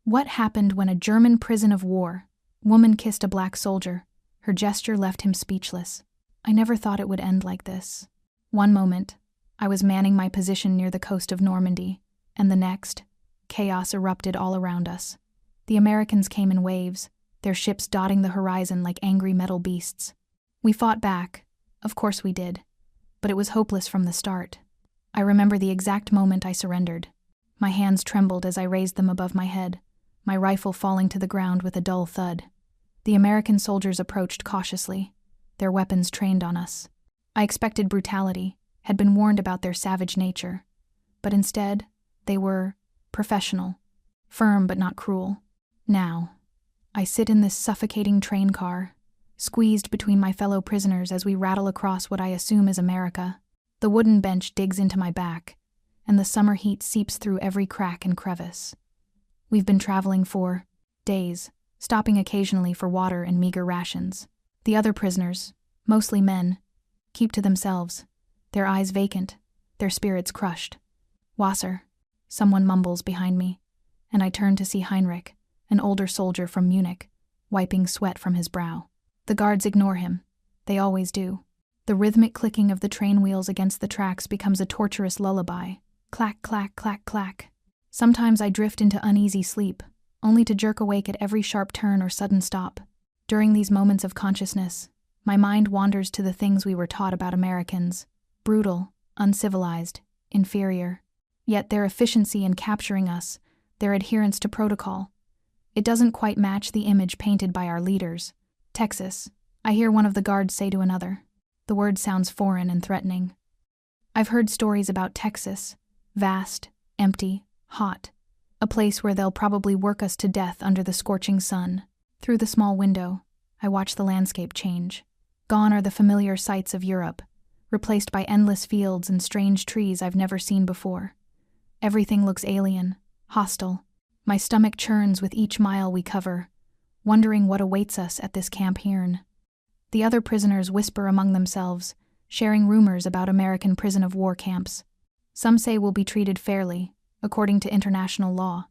What happened when a German prison of war woman kissed a black soldier? Her gesture left him speechless. I never thought it would end like this. One moment, I was manning my position near the coast of Normandy, and the next, chaos erupted all around us. The Americans came in waves, their ships dotting the horizon like angry metal beasts. We fought back, of course we did, but it was hopeless from the start. I remember the exact moment I surrendered. My hands trembled as I raised them above my head, my rifle falling to the ground with a dull thud. The American soldiers approached cautiously, their weapons trained on us. I expected brutality, had been warned about their savage nature, but instead, they were professional, firm but not cruel. Now, I sit in this suffocating train car, squeezed between my fellow prisoners as we rattle across what I assume is America. The wooden bench digs into my back, and the summer heat seeps through every crack and crevice. We've been traveling for days, stopping occasionally for water and meager rations. The other prisoners, mostly men, keep to themselves, their eyes vacant, their spirits crushed. Wasser, someone mumbles behind me, and I turn to see Heinrich, an older soldier from Munich, wiping sweat from his brow. The guards ignore him. They always do. The rhythmic clicking of the train wheels against the tracks becomes a torturous lullaby. Clack, clack, clack, clack. Sometimes I drift into uneasy sleep, only to jerk awake at every sharp turn or sudden stop. During these moments of consciousness, my mind wanders to the things we were taught about Americans: brutal, uncivilized, inferior. Yet their efficiency in capturing us, their adherence to protocol, it doesn't quite match the image painted by our leaders. Texas, I hear one of the guards say to another. The word sounds foreign and threatening. I've heard stories about Texas, vast, empty, hot, a place where they'll probably work us to death under the scorching sun. Through the small window, I watch the landscape change. Gone are the familiar sights of Europe, replaced by endless fields and strange trees I've never seen before. Everything looks alien, hostile. My stomach churns with each mile we cover, wondering what awaits us at this Camp Hearn. The other prisoners whisper among themselves, sharing rumors about American prison of war camps. Some say we'll be treated fairly, according to international law.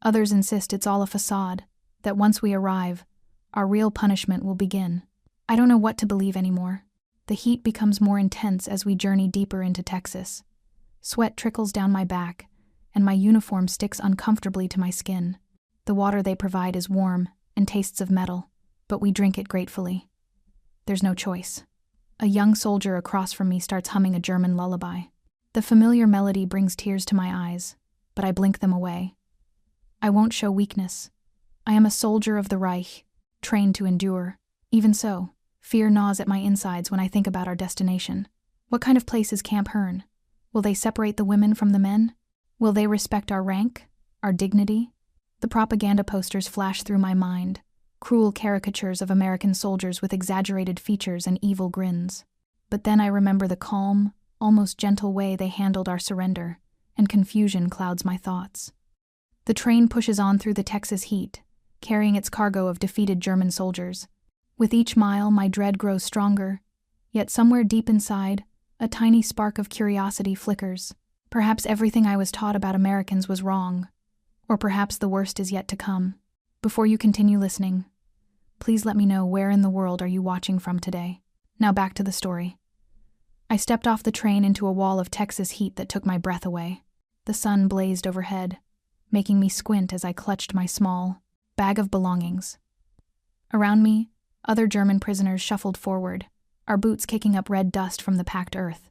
Others insist it's all a facade, that once we arrive, our real punishment will begin. I don't know what to believe anymore. The heat becomes more intense as we journey deeper into Texas. Sweat trickles down my back, and my uniform sticks uncomfortably to my skin. The water they provide is warm and tastes of metal, but we drink it gratefully. There's no choice. A young soldier across from me starts humming a German lullaby. The familiar melody brings tears to my eyes, but I blink them away. I won't show weakness. I am a soldier of the Reich, trained to endure. Even so, fear gnaws at my insides when I think about our destination. What kind of place is Camp Hearn? Will they separate the women from the men? Will they respect our rank, our dignity? The propaganda posters flash through my mind, cruel caricatures of American soldiers with exaggerated features and evil grins. But then I remember the calm, almost gentle way they handled our surrender, and confusion clouds my thoughts. The train pushes on through the Texas heat, carrying its cargo of defeated German soldiers. With each mile, my dread grows stronger, yet somewhere deep inside, a tiny spark of curiosity flickers. Perhaps everything I was taught about Americans was wrong, or perhaps the worst is yet to come. Before you continue listening, please let me know where in the world are you watching from today. Now back to the story. I stepped off the train into a wall of Texas heat that took my breath away. The sun blazed overhead, making me squint as I clutched my small bag of belongings. Around me, other German prisoners shuffled forward, our boots kicking up red dust from the packed earth.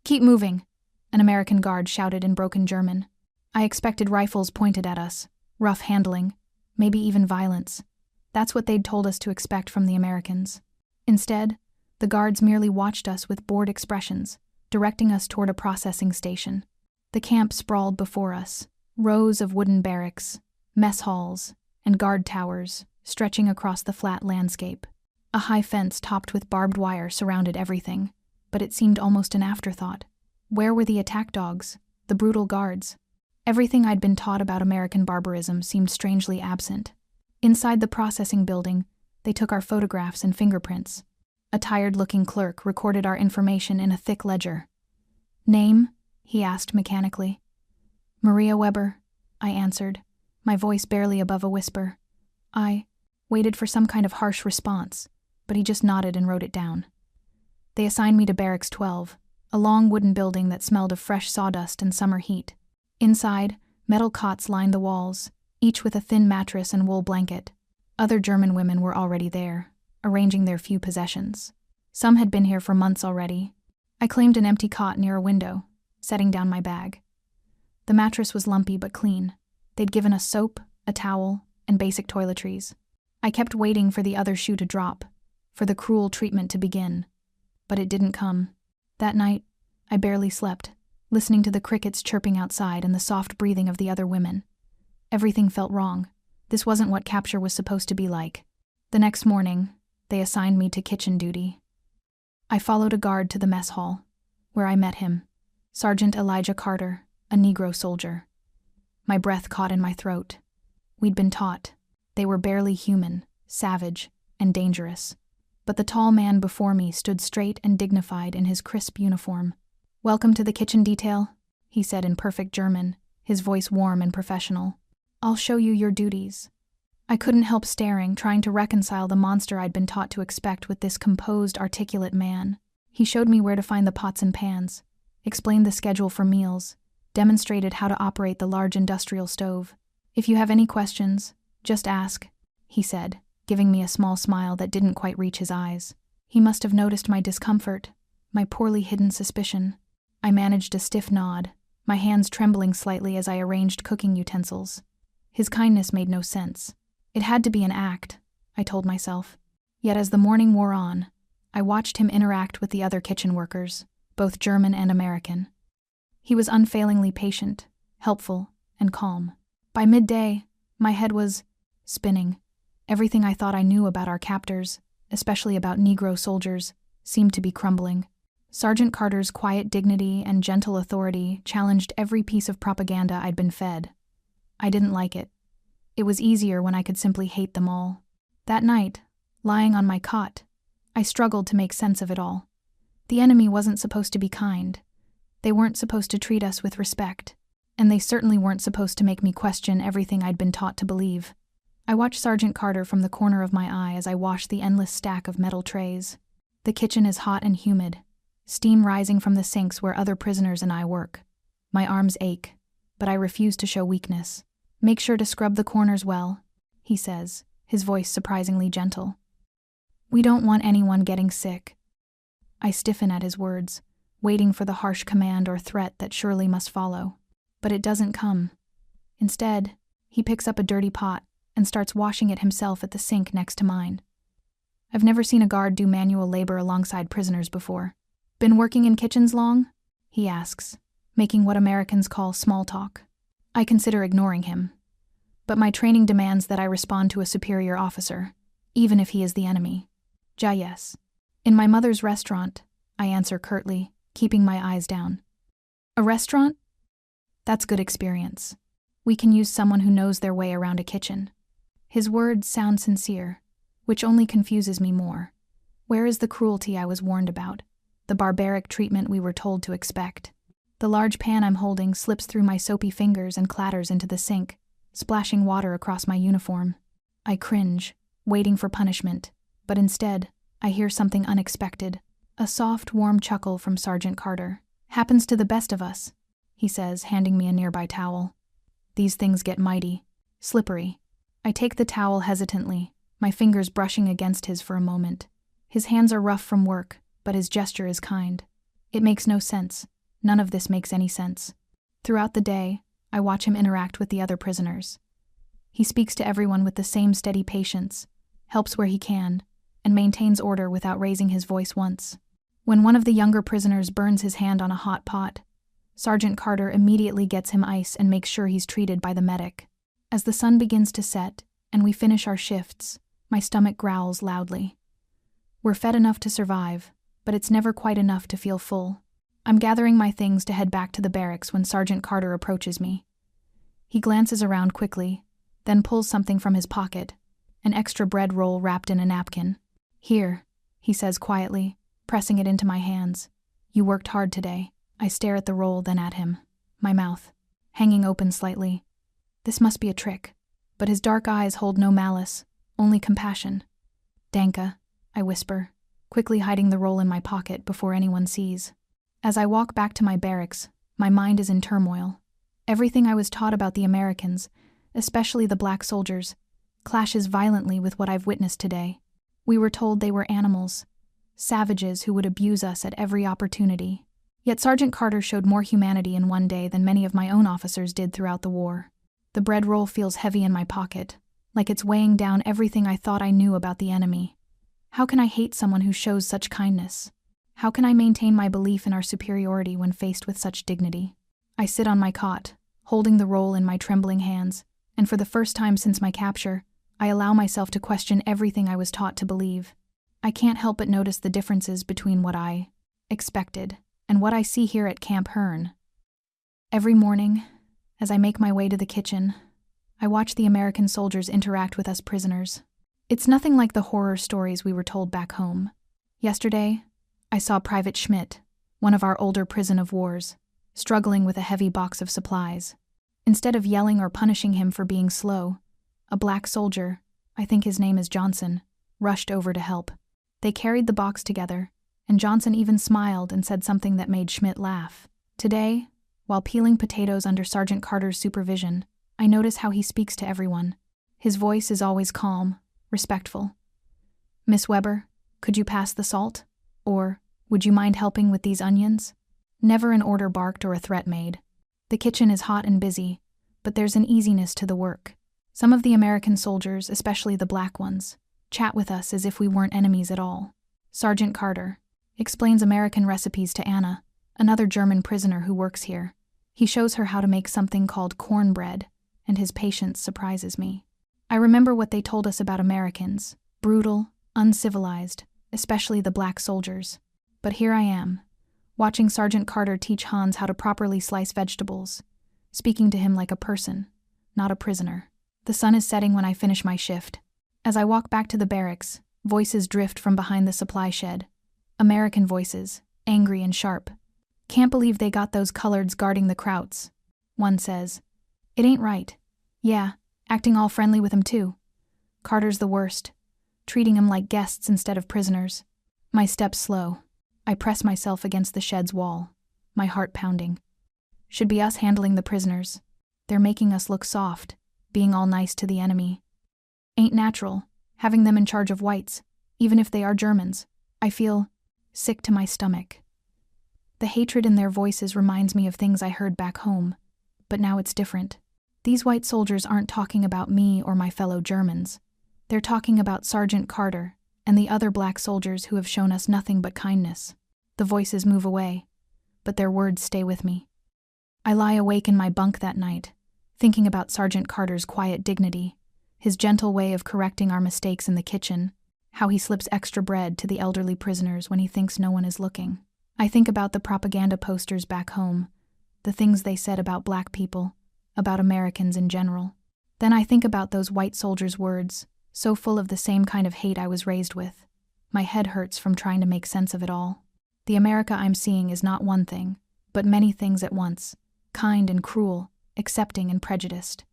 "Keep moving," an American guard shouted in broken German. I expected rifles pointed at us, rough handling, maybe even violence. That's what they'd told us to expect from the Americans. Instead, the guards merely watched us with bored expressions, directing us toward a processing station. The camp sprawled before us, rows of wooden barracks, mess halls, and guard towers stretching across the flat landscape. A high fence topped with barbed wire surrounded everything, but it seemed almost an afterthought. Where were the attack dogs, the brutal guards? Everything I'd been taught about American barbarism seemed strangely absent. Inside the processing building, they took our photographs and fingerprints. A tired-looking clerk recorded our information in a thick ledger. "Name?" he asked mechanically. "Maria Weber," I answered, my voice barely above a whisper. I waited for some kind of harsh response, but he just nodded and wrote it down. They assigned me to Barracks 12, a long wooden building that smelled of fresh sawdust and summer heat. Inside, metal cots lined the walls, each with a thin mattress and wool blanket. Other German women were already there, arranging their few possessions. Some had been here for months already. I claimed an empty cot near a window, setting down my bag. The mattress was lumpy but clean. They'd given us soap, a towel, and basic toiletries. I kept waiting for the other shoe to drop, for the cruel treatment to begin. But it didn't come. That night, I barely slept, listening to the crickets chirping outside and the soft breathing of the other women. Everything felt wrong. This wasn't what capture was supposed to be like. The next morning, they assigned me to kitchen duty. I followed a guard to the mess hall, where I met him, Sergeant Elijah Carter, a Negro soldier. My breath caught in my throat. We'd been taught. They were barely human, savage, and dangerous. But the tall man before me stood straight and dignified in his crisp uniform. "Welcome to the kitchen detail," he said in perfect German, his voice warm and professional. "I'll show you your duties." I couldn't help staring, trying to reconcile the monster I'd been taught to expect with this composed, articulate man. He showed me where to find the pots and pans, explained the schedule for meals, demonstrated how to operate the large industrial stove. "If you have any questions, just ask," he said, giving me a small smile that didn't quite reach his eyes. He must have noticed my discomfort, my poorly hidden suspicion. I managed a stiff nod, my hands trembling slightly as I arranged cooking utensils. His kindness made no sense. It had to be an act, I told myself. Yet as the morning wore on, I watched him interact with the other kitchen workers, both German and American. He was unfailingly patient, helpful, and calm. By midday, my head was spinning. Everything I thought I knew about our captors, especially about Negro soldiers, seemed to be crumbling. Sergeant Carter's quiet dignity and gentle authority challenged every piece of propaganda I'd been fed. I didn't like it. It was easier when I could simply hate them all. That night, lying on my cot, I struggled to make sense of it all. The enemy wasn't supposed to be kind. They weren't supposed to treat us with respect. And they certainly weren't supposed to make me question everything I'd been taught to believe. I watched Sergeant Carter from the corner of my eye as I washed the endless stack of metal trays. The kitchen is hot and humid, steam rising from the sinks where other prisoners and I work. My arms ache, but I refuse to show weakness. "Make sure to scrub the corners well," he says, his voice surprisingly gentle. "We don't want anyone getting sick." I stiffen at his words, waiting for the harsh command or threat that surely must follow. But it doesn't come. Instead, he picks up a dirty pot and starts washing it himself at the sink next to mine. I've never seen a guard do manual labor alongside prisoners before. "Been working in kitchens long?" he asks, making what Americans call small talk. I consider ignoring him. But my training demands that I respond to a superior officer, even if he is the enemy. "Ja, yes. In my mother's restaurant," I answer curtly, keeping my eyes down. "A restaurant? That's good experience. We can use someone who knows their way around a kitchen." His words sound sincere, which only confuses me more. Where is the cruelty I was warned about? The barbaric treatment we were told to expect? The large pan I'm holding slips through my soapy fingers and clatters into the sink, splashing water across my uniform. I cringe, waiting for punishment, but instead, I hear something unexpected. A soft, warm chuckle from Sergeant Carter. "Happens to the best of us," he says, handing me a nearby towel. These things get mighty, slippery. I take the towel hesitantly, my fingers brushing against his for a moment. His hands are rough from work, but his gesture is kind. It makes no sense. None of this makes any sense. Throughout the day, I watch him interact with the other prisoners. He speaks to everyone with the same steady patience, helps where he can, and maintains order without raising his voice once. When one of the younger prisoners burns his hand on a hot pot, Sergeant Carter immediately gets him ice and makes sure he's treated by the medic. As the sun begins to set, and we finish our shifts, my stomach growls loudly. We're fed enough to survive, but it's never quite enough to feel full. I'm gathering my things to head back to the barracks when Sergeant Carter approaches me. He glances around quickly, then pulls something from his pocket, an extra bread roll wrapped in a napkin. "Here," he says quietly, pressing it into my hands. "You worked hard today." I stare at the roll, then at him, my mouth hanging open slightly. This must be a trick. But his dark eyes hold no malice, only compassion. Danka, I whisper, quickly hiding the roll in my pocket before anyone sees. As I walk back to my barracks, my mind is in turmoil. Everything I was taught about the Americans, especially the black soldiers, clashes violently with what I've witnessed today. We were told they were animals, savages who would abuse us at every opportunity. Yet Sergeant Carter showed more humanity in one day than many of my own officers did throughout the war. The bread roll feels heavy in my pocket, like it's weighing down everything I thought I knew about the enemy. How can I hate someone who shows such kindness? How can I maintain my belief in our superiority when faced with such dignity? I sit on my cot, holding the roll in my trembling hands, and for the first time since my capture, I allow myself to question everything I was taught to believe. I can't help but notice the differences between what I expected and what I see here at Camp Hearn. Every morning, as I make my way to the kitchen, I watch the American soldiers interact with us prisoners. It's nothing like the horror stories we were told back home. Yesterday, I saw Private Schmidt, one of our older prison of wars, struggling with a heavy box of supplies. Instead of yelling or punishing him for being slow, a black soldier, I think his name is Johnson, rushed over to help. They carried the box together, and Johnson even smiled and said something that made Schmidt laugh. Today, while peeling potatoes under Sergeant Carter's supervision, I notice how he speaks to everyone. His voice is always calm, respectful. "Miss Weber, could you pass the salt? Or, would you mind helping with these onions?" Never an order barked or a threat made. The kitchen is hot and busy, but there's an easiness to the work. Some of the American soldiers, especially the black ones, chat with us as if we weren't enemies at all. Sergeant Carter explains American recipes to Anna, another German prisoner who works here. He shows her how to make something called cornbread, and his patience surprises me. I remember what they told us about Americans, brutal, uncivilized, especially the black soldiers. But here I am, watching Sergeant Carter teach Hans how to properly slice vegetables, speaking to him like a person, not a prisoner. The sun is setting when I finish my shift. As I walk back to the barracks, voices drift from behind the supply shed. American voices, angry and sharp. "Can't believe they got those coloreds guarding the krauts," one says. "It ain't right. Yeah, acting all friendly with him too. Carter's the worst, treating him like guests instead of prisoners." My steps slow. I press myself against the shed's wall, my heart pounding. Should be us handling the prisoners. They're making us look soft, being all nice to the enemy. Ain't natural, having them in charge of whites, even if they are Germans. I feel sick to my stomach. The hatred in their voices reminds me of things I heard back home, but now it's different. These white soldiers aren't talking about me or my fellow Germans. They're talking about Sergeant Carter and the other black soldiers who have shown us nothing but kindness. The voices move away, but their words stay with me. I lie awake in my bunk that night, thinking about Sergeant Carter's quiet dignity, his gentle way of correcting our mistakes in the kitchen, how he slips extra bread to the elderly prisoners when he thinks no one is looking. I think about the propaganda posters back home, the things they said about black people, about Americans in general. Then I think about those white soldiers' words, so full of the same kind of hate I was raised with. My head hurts from trying to make sense of it all. The America I'm seeing is not one thing, but many things at once, kind and cruel, accepting and prejudiced.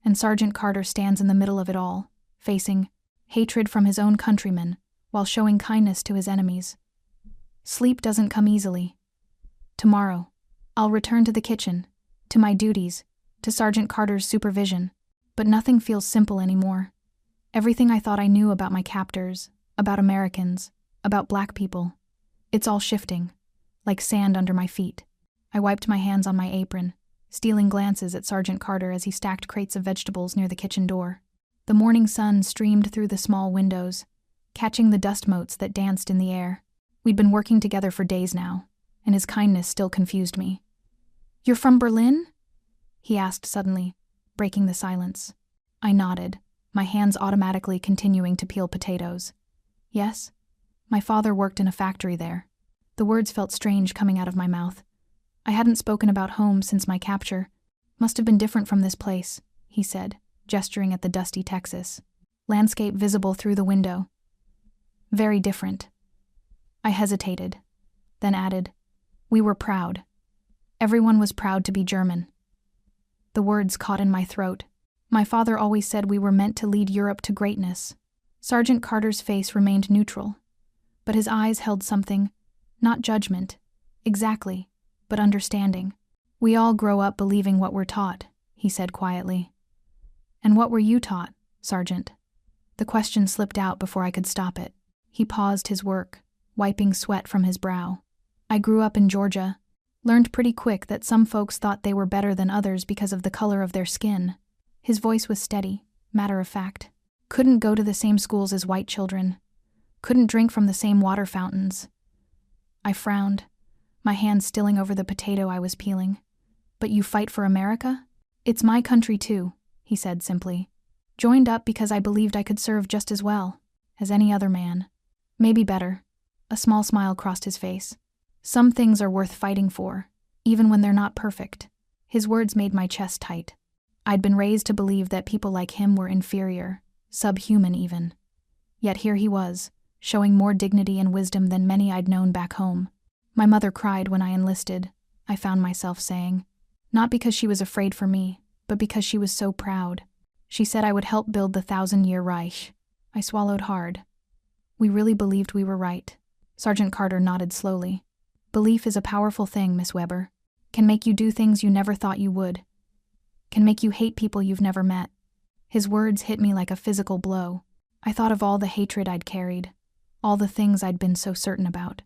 And Sergeant Carter stands in the middle of it all, facing hatred from his own countrymen, while showing kindness to his enemies. Sleep doesn't come easily. Tomorrow, I'll return to the kitchen, to my duties, to Sergeant Carter's supervision, but nothing feels simple anymore. Everything I thought I knew about my captors, about Americans, about black people, it's all shifting, like sand under my feet. I wiped my hands on my apron, stealing glances at Sergeant Carter as he stacked crates of vegetables near the kitchen door. The morning sun streamed through the small windows, catching the dust motes that danced in the air. We'd been working together for days now, and his kindness still confused me. "You're from Berlin?" he asked suddenly, breaking the silence. I nodded, my hands automatically continuing to peel potatoes. "Yes. My father worked in a factory there." The words felt strange coming out of my mouth. I hadn't spoken about home since my capture. "Must have been different from this place," he said, gesturing at the dusty Texas. Landscape visible through the window. "Very different." I hesitated, then added, "We were proud. Everyone was proud to be German." The words caught in my throat, My father always said we were meant to lead Europe to greatness. Sergeant Carter's face remained neutral, but his eyes held something, not judgment, exactly, but understanding. We all grow up believing what we're taught, he said quietly. And what were you taught, Sergeant? The question slipped out before I could stop it. He paused his work, wiping sweat from his brow. I grew up in Georgia, learned pretty quick that some folks thought they were better than others because of the color of their skin. His voice was steady, matter of fact. Couldn't go to the same schools as white children. Couldn't drink from the same water fountains. I frowned, my hand stilling over the potato I was peeling. But you fight for America? It's my country too, he said simply. Joined up because I believed I could serve just as well as any other man. Maybe better. A small smile crossed his face. Some things are worth fighting for, even when they're not perfect. His words made my chest tight. I'd been raised to believe that people like him were inferior, subhuman even. Yet here he was, showing more dignity and wisdom than many I'd known back home. My mother cried when I enlisted, I found myself saying. Not because she was afraid for me, but because she was so proud. She said I would help build the 1,000-year Reich. I swallowed hard. We really believed we were right. Sergeant Carter nodded slowly. Belief is a powerful thing, Miss Weber. Can make you do things you never thought you would. Can make you hate people you've never met. His words hit me like a physical blow. I thought of all the hatred I'd carried, all the things I'd been so certain about.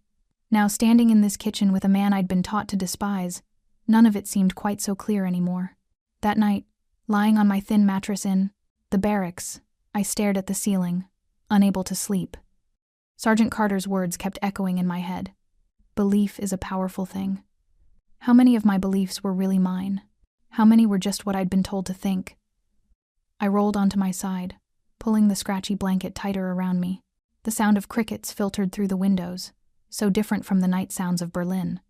Now standing in this kitchen with a man I'd been taught to despise, none of it seemed quite so clear anymore. That night, lying on my thin mattress in the barracks, I stared at the ceiling, unable to sleep. Sergeant Carter's words kept echoing in my head. Belief is a powerful thing. How many of my beliefs were really mine? How many were just what I'd been told to think? I rolled onto my side, pulling the scratchy blanket tighter around me. The sound of crickets filtered through the windows, so different from the night sounds of Berlin.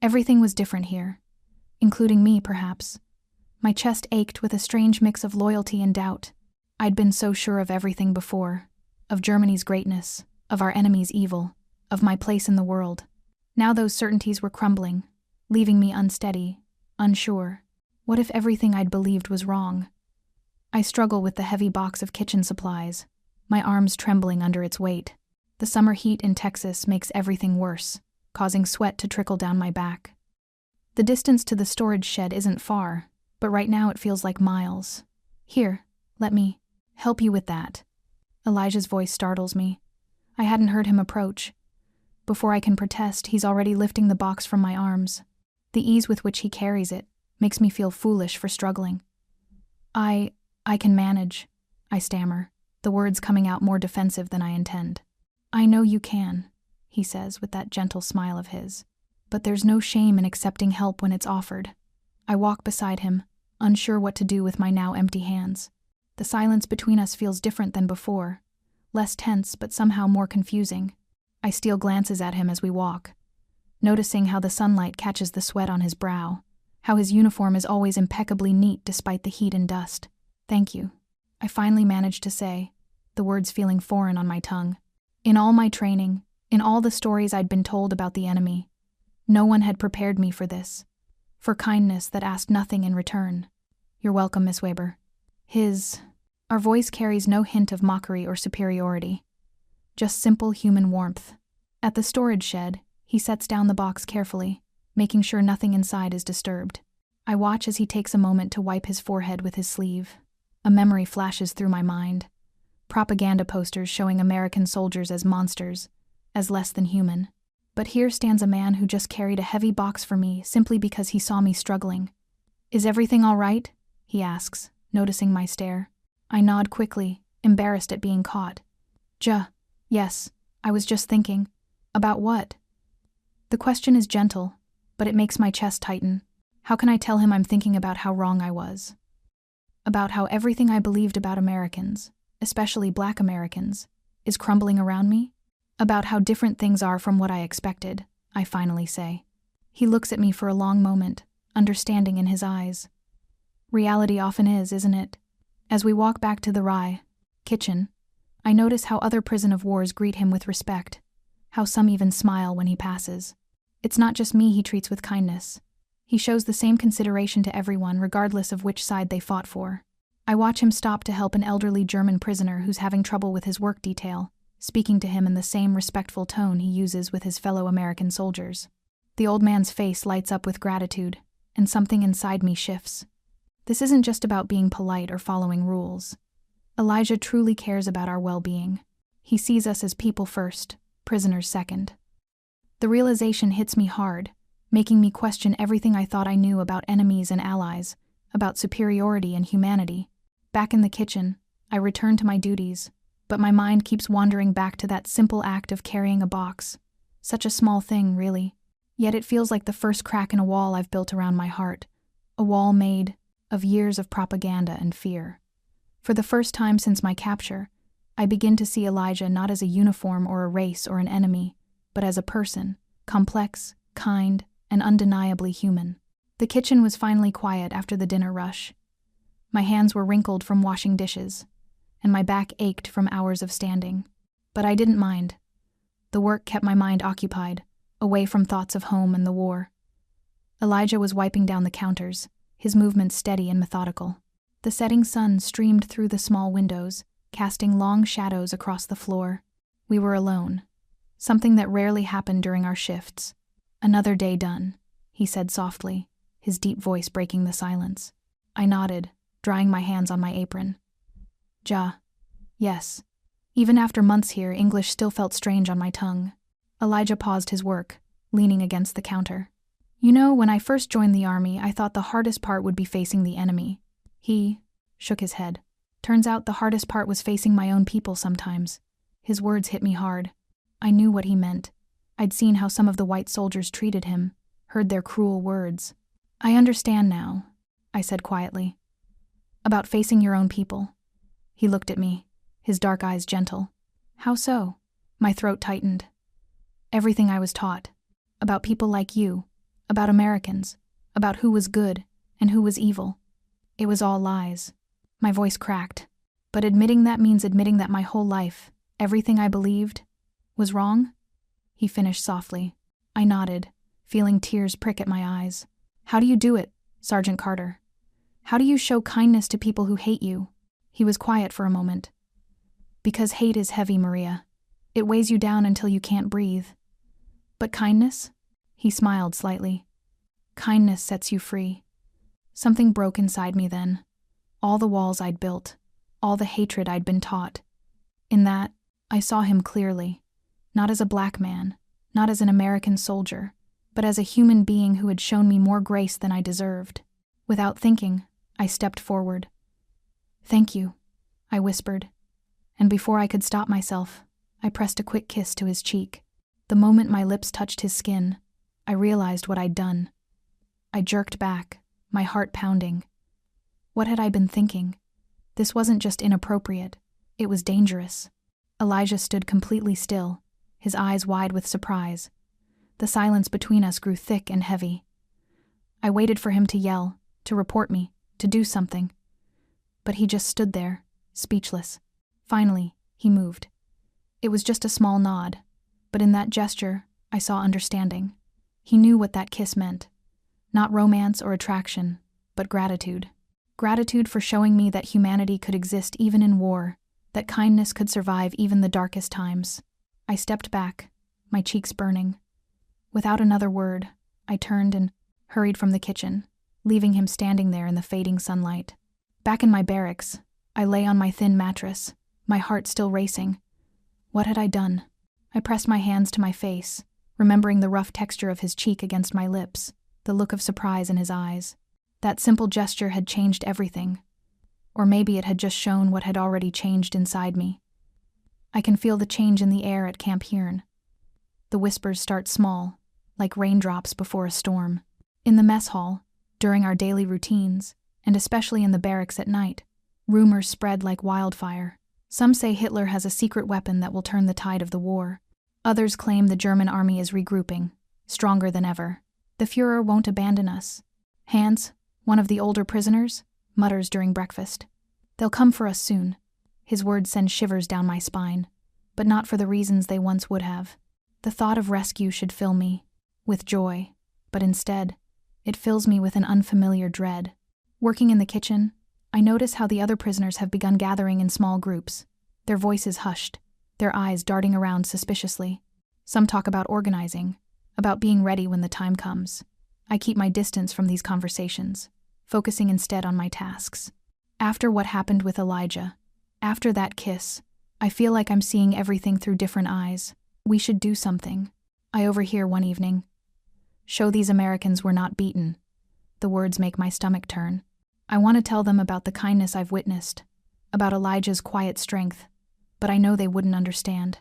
Everything was different here, including me, perhaps. My chest ached with a strange mix of loyalty and doubt. I'd been so sure of everything before, of Germany's greatness, of our enemy's evil, of my place in the world. Now those certainties were crumbling, leaving me unsteady, unsure. What if everything I'd believed was wrong? I struggle with the heavy box of kitchen supplies, my arms trembling under its weight. The summer heat in Texas makes everything worse, causing sweat to trickle down my back. The distance to the storage shed isn't far, but right now it feels like miles. Here, let me help you with that. Elijah's voice startles me. I hadn't heard him approach. Before I can protest, he's already lifting the box from my arms. The ease with which he carries it makes me feel foolish for struggling. I can manage, I stammer, the words coming out more defensive than I intend. I know you can, he says with that gentle smile of his. But there's no shame in accepting help when it's offered. I walk beside him, unsure what to do with my now empty hands. The silence between us feels different than before, less tense but somehow more confusing. I steal glances at him as we walk, noticing how the sunlight catches the sweat on his brow, how his uniform is always impeccably neat despite the heat and dust. Thank you, I finally managed to say, the words feeling foreign on my tongue. In all my training, in all the stories I'd been told about the enemy, no one had prepared me for this, for kindness that asked nothing in return. You're welcome, Miss Weber. Our voice carries no hint of mockery or superiority, just simple human warmth. At the storage shed, he sets down the box carefully, making sure nothing inside is disturbed. I watch as he takes a moment to wipe his forehead with his sleeve. A memory flashes through my mind. Propaganda posters showing American soldiers as monsters, as less than human. But here stands a man who just carried a heavy box for me simply because he saw me struggling. Is everything all right? He asks, noticing my stare. I nod quickly, embarrassed at being caught. Yes, I was just thinking. About what? The question is gentle, but it makes my chest tighten. How can I tell him I'm thinking about how wrong I was? About how everything I believed about Americans, especially Black Americans, is crumbling around me? About how different things are from what I expected, I finally say. He looks at me for a long moment, understanding in his eyes. Reality often is, isn't it? As we walk back to the kitchen, I notice how other prison of wars greet him with respect, how some even smile when he passes. It's not just me he treats with kindness. He shows the same consideration to everyone regardless of which side they fought for. I watch him stop to help an elderly German prisoner who's having trouble with his work detail, speaking to him in the same respectful tone he uses with his fellow American soldiers. The old man's face lights up with gratitude, and something inside me shifts. This isn't just about being polite or following rules. Elijah truly cares about our well-being. He sees us as people first, prisoners second. The realization hits me hard, making me question everything I thought I knew about enemies and allies, about superiority and humanity. Back in the kitchen, I return to my duties, but my mind keeps wandering back to that simple act of carrying a box. Such a small thing, really. Yet it feels like the first crack in a wall I've built around my heart, a wall made of years of propaganda and fear. For the first time since my capture, I begin to see Elijah not as a uniform or a race or an enemy, but as a person, complex, kind, and undeniably human. The kitchen was finally quiet after the dinner rush. My hands were wrinkled from washing dishes, and my back ached from hours of standing. But I didn't mind. The work kept my mind occupied, away from thoughts of home and the war. Elijah was wiping down the counters, his movements steady and methodical. The setting sun streamed through the small windows, casting long shadows across the floor. We were alone, something that rarely happened during our shifts. "Another day done," he said softly, his deep voice breaking the silence. I nodded, drying my hands on my apron. Yes. Even after months here, English still felt strange on my tongue. Elijah paused his work, leaning against the counter. "You know, when I first joined the army, I thought the hardest part would be facing the enemy." He shook his head. "Turns out the hardest part was facing my own people sometimes." His words hit me hard. I knew what he meant. I'd seen how some of the white soldiers treated him, heard their cruel words. "I understand now," I said quietly. "About facing your own people." He looked at me, his dark eyes gentle. "How so?" My throat tightened. "Everything I was taught. About people like you. About Americans. About who was good and who was evil. It was all lies." My voice cracked. "But admitting that means admitting that my whole life, everything I believed, was wrong?" He finished softly. I nodded, feeling tears prick at my eyes. "How do you do it, Sergeant Carter? How do you show kindness to people who hate you?" He was quiet for a moment. "Because hate is heavy, Maria. It weighs you down until you can't breathe. But kindness?" He smiled slightly. "Kindness sets you free." Something broke inside me then. All the walls I'd built, all the hatred I'd been taught. In that, I saw him clearly. Not as a black man, not as an American soldier, but as a human being who had shown me more grace than I deserved. Without thinking, I stepped forward. "Thank you," I whispered, and before I could stop myself, I pressed a quick kiss to his cheek. The moment my lips touched his skin, I realized what I'd done. I jerked back, my heart pounding. What had I been thinking? This wasn't just inappropriate, it was dangerous. Elijah stood completely still, his eyes wide with surprise. The silence between us grew thick and heavy. I waited for him to yell, to report me, to do something. But he just stood there, speechless. Finally, he moved. It was just a small nod, but in that gesture, I saw understanding. He knew what that kiss meant. Not romance or attraction, but gratitude. Gratitude for showing me that humanity could exist even in war, that kindness could survive even the darkest times. I stepped back, my cheeks burning. Without another word, I turned and hurried from the kitchen, leaving him standing there in the fading sunlight. Back in my barracks, I lay on my thin mattress, my heart still racing. What had I done? I pressed my hands to my face, remembering the rough texture of his cheek against my lips, the look of surprise in his eyes. That simple gesture had changed everything. Or maybe it had just shown what had already changed inside me. I can feel the change in the air at Camp Hearn. The whispers start small, like raindrops before a storm. In the mess hall, during our daily routines, and especially in the barracks at night, rumors spread like wildfire. Some say Hitler has a secret weapon that will turn the tide of the war. Others claim the German army is regrouping, stronger than ever. The Führer won't abandon us. Hans, one of the older prisoners, mutters during breakfast. "They'll come for us soon." His words send shivers down my spine, but not for the reasons they once would have. The thought of rescue should fill me with joy, but instead, it fills me with an unfamiliar dread. Working in the kitchen, I notice how the other prisoners have begun gathering in small groups, their voices hushed, their eyes darting around suspiciously. Some talk about organizing, about being ready when the time comes. I keep my distance from these conversations, focusing instead on my tasks. After what happened with Elijah, after that kiss, I feel like I'm seeing everything through different eyes. We should do something. I overhear one evening. Show these Americans we're not beaten. The words make my stomach turn. I want to tell them about the kindness I've witnessed, about Elijah's quiet strength, but I know they wouldn't understand.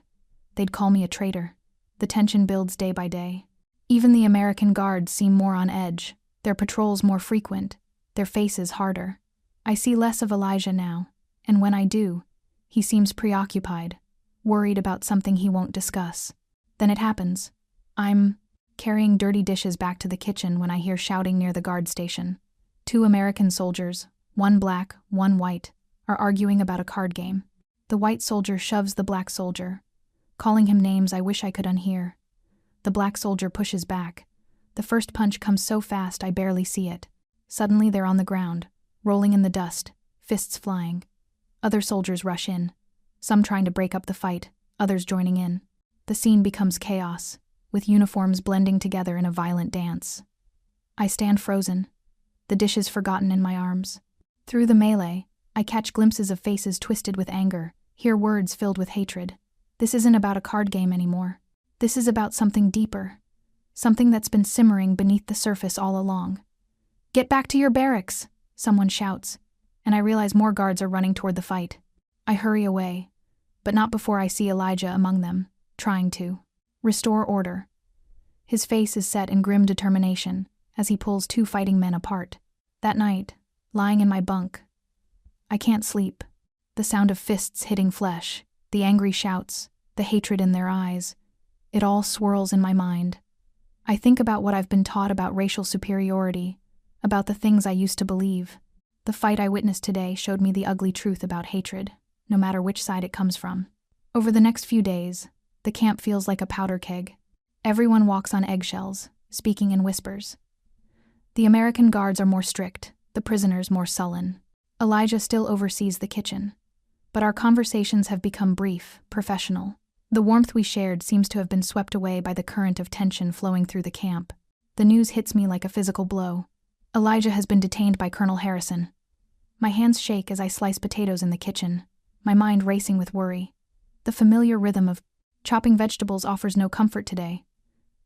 They'd call me a traitor. The tension builds day by day. Even the American guards seem more on edge, their patrols more frequent, their faces harder. I see less of Elijah now, and when I do, he seems preoccupied, worried about something he won't discuss. Then it happens. I'm carrying dirty dishes back to the kitchen when I hear shouting near the guard station. 2 American soldiers, one black, one white, are arguing about a card game. The white soldier shoves the black soldier, calling him names I wish I could unhear. The black soldier pushes back. The first punch comes so fast I barely see it. Suddenly they're on the ground, rolling in the dust, fists flying. Other soldiers rush in, some trying to break up the fight, others joining in. The scene becomes chaos, with uniforms blending together in a violent dance. I stand frozen, the dishes forgotten in my arms. Through the melee, I catch glimpses of faces twisted with anger, hear words filled with hatred. This isn't about a card game anymore. This is about something deeper, something that's been simmering beneath the surface all along. "Get back to your barracks," someone shouts, and I realize more guards are running toward the fight. I hurry away, but not before I see Elijah among them, trying to restore order. His face is set in grim determination as he pulls 2 fighting men apart. That night, lying in my bunk, I can't sleep. The sound of fists hitting flesh, the angry shouts, the hatred in their eyes, it all swirls in my mind. I think about what I've been taught about racial superiority, about the things I used to believe. The fight I witnessed today showed me the ugly truth about hatred, no matter which side it comes from. Over the next few days, the camp feels like a powder keg. Everyone walks on eggshells, speaking in whispers. The American guards are more strict, the prisoners more sullen. Elijah still oversees the kitchen, but our conversations have become brief, professional. The warmth we shared seems to have been swept away by the current of tension flowing through the camp. The news hits me like a physical blow. Elijah has been detained by Colonel Harrison. My hands shake as I slice potatoes in the kitchen, my mind racing with worry. The familiar rhythm of chopping vegetables offers no comfort today.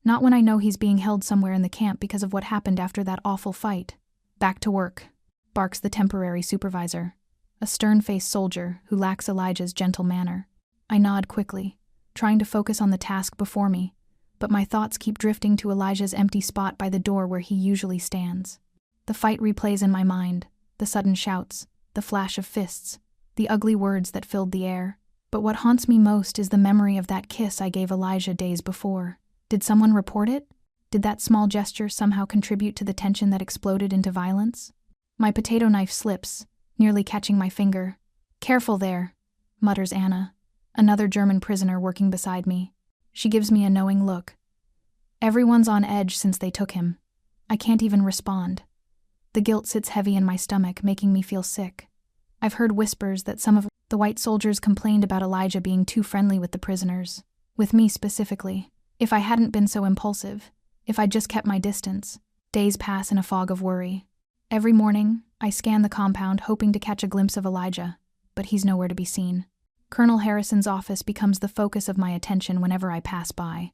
Not when I know he's being held somewhere in the camp because of what happened after that awful fight. "Back to work," barks the temporary supervisor, a stern-faced soldier who lacks Elijah's gentle manner. I nod quickly, trying to focus on the task before me, but my thoughts keep drifting to Elijah's empty spot by the door where he usually stands. The fight replays in my mind, the sudden shouts, the flash of fists, the ugly words that filled the air. But what haunts me most is the memory of that kiss I gave Elijah days before. Did someone report it? Did that small gesture somehow contribute to the tension that exploded into violence? My potato knife slips, nearly catching my finger. "Careful there," mutters Anna, another German prisoner working beside me. She gives me a knowing look. Everyone's on edge since they took him. I can't even respond. The guilt sits heavy in my stomach, making me feel sick. I've heard whispers that some of the white soldiers complained about Elijah being too friendly with the prisoners, with me specifically. If I hadn't been so impulsive, if I'd just kept my distance. Days pass in a fog of worry. Every morning, I scan the compound hoping to catch a glimpse of Elijah, but he's nowhere to be seen. Colonel Harrison's office becomes the focus of my attention whenever I pass by,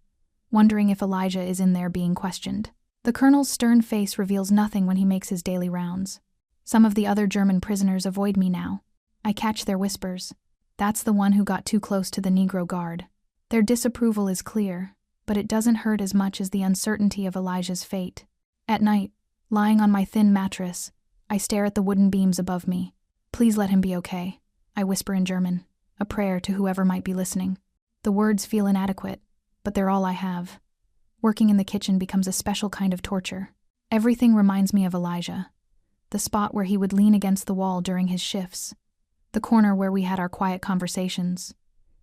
wondering if Elijah is in there being questioned. The colonel's stern face reveals nothing when he makes his daily rounds. Some of the other German prisoners avoid me now. I catch their whispers. "That's the one who got too close to the Negro guard." Their disapproval is clear, but it doesn't hurt as much as the uncertainty of Elijah's fate. At night, lying on my thin mattress, I stare at the wooden beams above me. "Please let him be okay," I whisper in German, a prayer to whoever might be listening. The words feel inadequate, but they're all I have. Working in the kitchen becomes a special kind of torture. Everything reminds me of Elijah. The spot where he would lean against the wall during his shifts. The corner where we had our quiet conversations.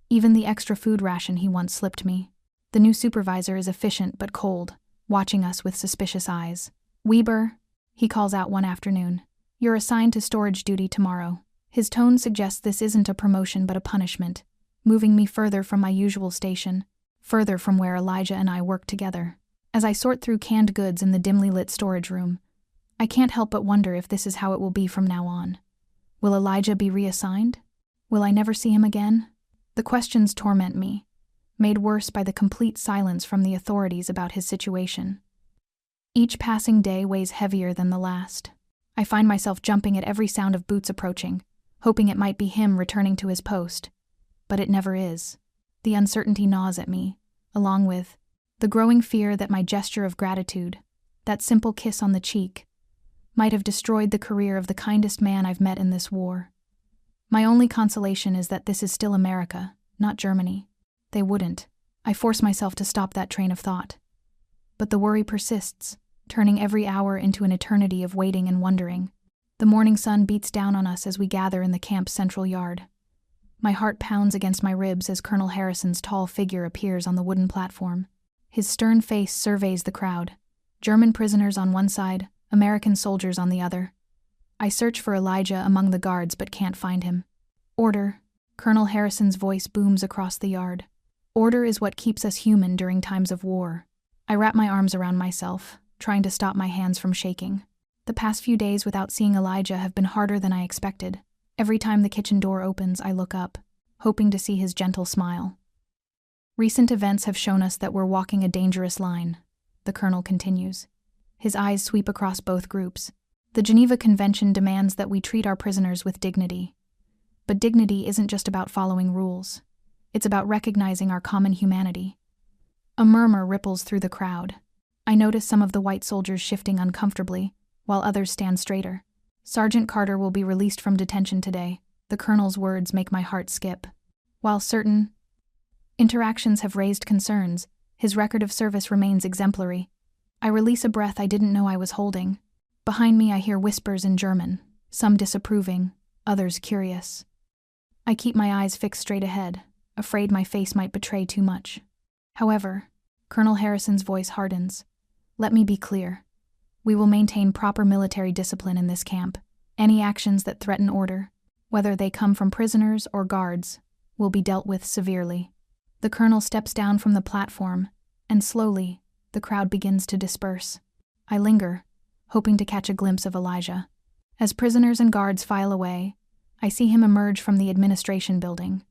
Even the extra food ration he once slipped me. The new supervisor is efficient but cold, watching us with suspicious eyes. "Weber," he calls out one afternoon. You're assigned to storage duty tomorrow. His tone suggests this isn't a promotion but a punishment, moving me further from my usual station, further from where Elijah and I work together. As I sort through canned goods in the dimly lit storage room, I can't help but wonder if this is how it will be from now on. Will Elijah be reassigned? Will I never see him again? The questions torment me, made worse by the complete silence from the authorities about his situation. Each passing day weighs heavier than the last. I find myself jumping at every sound of boots approaching, hoping it might be him returning to his post. But it never is. The uncertainty gnaws at me, along with the growing fear that my gesture of gratitude, that simple kiss on the cheek, might have destroyed the career of the kindest man I've met in this war. My only consolation is that this is still America, not Germany. They wouldn't. I force myself to stop that train of thought. But the worry persists, turning every hour into an eternity of waiting and wondering. The morning sun beats down on us as we gather in the camp's central yard. My heart pounds against my ribs as Colonel Harrison's tall figure appears on the wooden platform. His stern face surveys the crowd. German prisoners on one side, American soldiers on the other. I search for Elijah among the guards but can't find him. Order. Colonel Harrison's voice booms across the yard. Order is what keeps us human during times of war. I wrap my arms around myself, trying to stop my hands from shaking. The past few days without seeing Elijah have been harder than I expected. Every time the kitchen door opens, I look up, hoping to see his gentle smile. Recent events have shown us that we're walking a dangerous line, the colonel continues. His eyes sweep across both groups. The Geneva Convention demands that we treat our prisoners with dignity. But dignity isn't just about following rules. It's about recognizing our common humanity. A murmur ripples through the crowd. I notice some of the white soldiers shifting uncomfortably, while others stand straighter. Sergeant Carter will be released from detention today. The colonel's words make my heart skip. While certain interactions have raised concerns, his record of service remains exemplary. I release a breath I didn't know I was holding. Behind me I hear whispers in German, some disapproving, others curious. I keep my eyes fixed straight ahead, afraid my face might betray too much. However, Colonel Harrison's voice hardens. Let me be clear. We will maintain proper military discipline in this camp. Any actions that threaten order, whether they come from prisoners or guards, will be dealt with severely. The colonel steps down from the platform, and slowly, the crowd begins to disperse. I linger, hoping to catch a glimpse of Elijah. As prisoners and guards file away, I see him emerge from the administration building.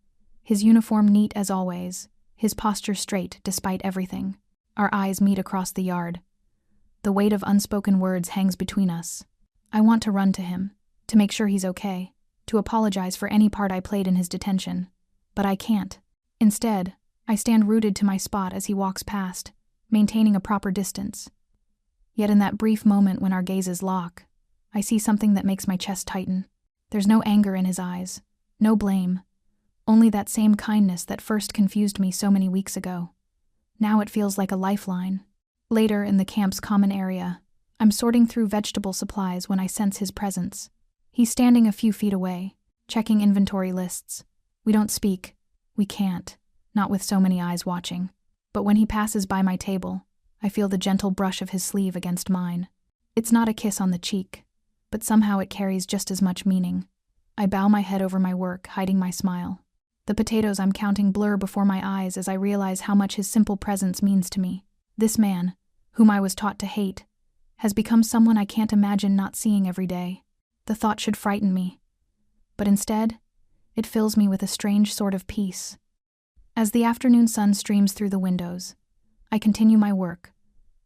His uniform neat as always, his posture straight despite everything. Our eyes meet across the yard. The weight of unspoken words hangs between us. I want to run to him, to make sure he's okay, to apologize for any part I played in his detention. But I can't. Instead, I stand rooted to my spot as he walks past, maintaining a proper distance. Yet in that brief moment when our gazes lock, I see something that makes my chest tighten. There's no anger in his eyes, no blame, only that same kindness that first confused me so many weeks ago. Now it feels like a lifeline. Later, in the camp's common area, I'm sorting through vegetable supplies when I sense his presence. He's standing a few feet away, checking inventory lists. We don't speak. We can't, not with so many eyes watching. But when he passes by my table, I feel the gentle brush of his sleeve against mine. It's not a kiss on the cheek, but somehow it carries just as much meaning. I bow my head over my work, hiding my smile. The potatoes I'm counting blur before my eyes as I realize how much his simple presence means to me. This man, whom I was taught to hate, has become someone I can't imagine not seeing every day. The thought should frighten me, but instead, it fills me with a strange sort of peace. As the afternoon sun streams through the windows, I continue my work,